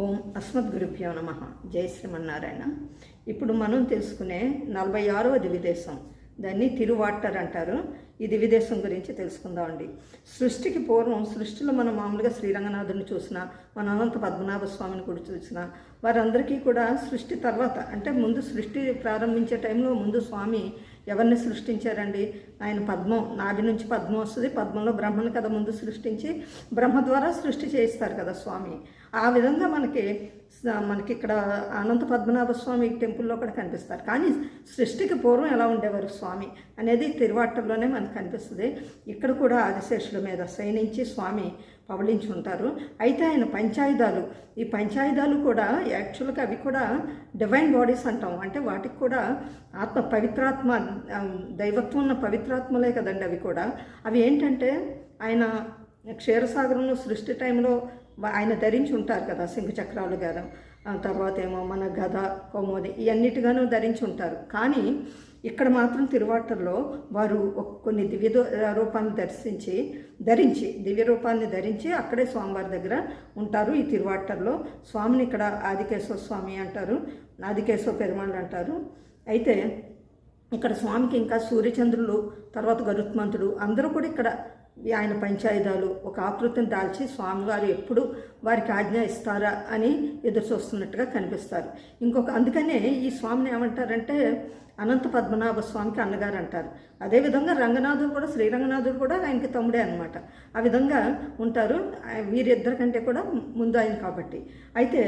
ఓం అస్మద్గురుభ్యో నమః. జై శ్రీమన్నారాయణ. ఇప్పుడు మనం తెలుసుకునే 46వ దివిదేశం, దాన్ని తిరువాట్టర్ అంటారు. ఈ దివిదేశం గురించి తెలుసుకుందామండి. సృష్టికి పూర్వం సృష్టిలో మనం మామూలుగా శ్రీరంగనాథుని చూసినా, మన అనంత పద్మనాభ స్వామిని కూడా చూసినా, వారందరికీ కూడా సృష్టి తర్వాత అంటే ముందు సృష్టి ప్రారంభించే టైంలో ముందు స్వామి ఎవరిని సృష్టించారండి? ఆయన పద్మం, నాభి నుంచి పద్మం వస్తుంది, పద్మంలో బ్రహ్మను కదా ముందు సృష్టించి బ్రహ్మ ద్వారా సృష్టి చేయిస్తారు కదా స్వామి. ఆ విధంగా మనకి ఇక్కడ అనంత పద్మనాభ స్వామి టెంపుల్లో కూడా కనిపిస్తారు. కానీ సృష్టికి పూర్వం ఎలా ఉండేవారు స్వామి అనేది తిరువాట్టర్లోనే మనకు కనిపిస్తుంది. ఇక్కడ కూడా ఆదిశేషుల మీద శయనించి స్వామి పవళించి ఉంటారు. అయితే ఆయన పంచాయుధాలు, ఈ పంచాయుధాలు కూడా యాక్చువల్గా అవి కూడా డివైన్ బాడీస్ అంటాం. అంటే వాటికి కూడా ఆత్మ, పవిత్రాత్మ, దైవత్వం ఉన్న పవిత్రాత్మలే కదండి అవి కూడా. అవి ఏంటంటే ఆయన క్షీరసాగరంలో సృష్టి టైంలో ఆయన ధరించి ఉంటారు కదా శంఖ చక్రాలు గారు, తర్వాత ఏమో మన గద, కౌమోది ఇవన్నిటిగాను ధరించి ఉంటారు. కానీ ఇక్కడ మాత్రం తిరువాట్టర్లో వారు కొన్ని దివ్య రూపాన్ని ధరించి దివ్య రూపాన్ని ధరించి అక్కడే స్వామివారి దగ్గర ఉంటారు. ఈ తిరువాట్టర్లో స్వామిని ఇక్కడ ఆదికేశవ స్వామి అంటారు, ఆదికేశవ పెరుమాళ్ళు అంటారు. అయితే ఇక్కడ స్వామికి ఇంకా సూర్యచంద్రులు, తర్వాత గరుత్మంతుడు అందరూ కూడా ఇక్కడ ఆయన పంచాయుధాలు ఒక ఆకృతిని దాల్చి స్వామివారు ఎప్పుడు వారికి ఆజ్ఞ ఇస్తారా అని ఎదురు చూస్తున్నట్టుగా కనిపిస్తారు. అందుకనే ఈ స్వామిని ఏమంటారంటే అనంత పద్మనాభ స్వామికి అన్నగారు అంటారు. అదేవిధంగా రంగనాథుడు కూడా, శ్రీరంగనాథుడు కూడా ఆయనకి తమ్ముడే అనమాట. ఆ విధంగా ఉంటారు. వీరిద్దరి కంటే కూడా ముందు ఆయన కాబట్టి. అయితే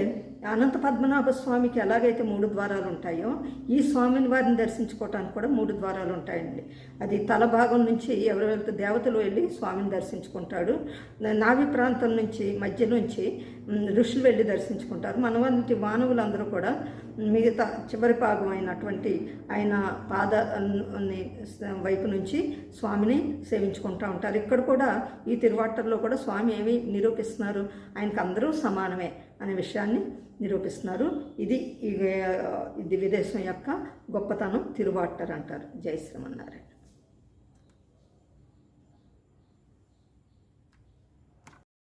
అనంత పద్మనాభ స్వామికి ఎలాగైతే 3 ద్వారాలు ఉంటాయో, ఈ స్వామిని వారిని దర్శించుకోవటానికి కూడా 3 ద్వారాలు ఉంటాయండి. అది తల భాగం నుంచి ఎవరు వెళ్తే దేవతలు వెళ్ళి స్వామిని దర్శించుకుంటాడు. నాభి ప్రాంతం నుంచి మధ్య నుంచి ఋషులు వెళ్ళి దర్శించుకుంటారు. మన వంటి మానవులందరూ కూడా మిగతా చివరి భాగం అయినటువంటి ఆయన పాద వైపు నుంచి స్వామిని సేవించుకుంటూ ఉంటారు. ఇక్కడ కూడా ఈ తిరువాట్టర్లో కూడా స్వామి ఏమి నిరూపిస్తున్నారు? ఆయనకు అందరూ సమానమే అనే విషయాన్ని నిరూపిస్తున్నారు. ఇది విదేశం యొక్క గొప్పతనం, తిరువాట్టర్ అంటారు. జై శ్రీమన్నారాయణ.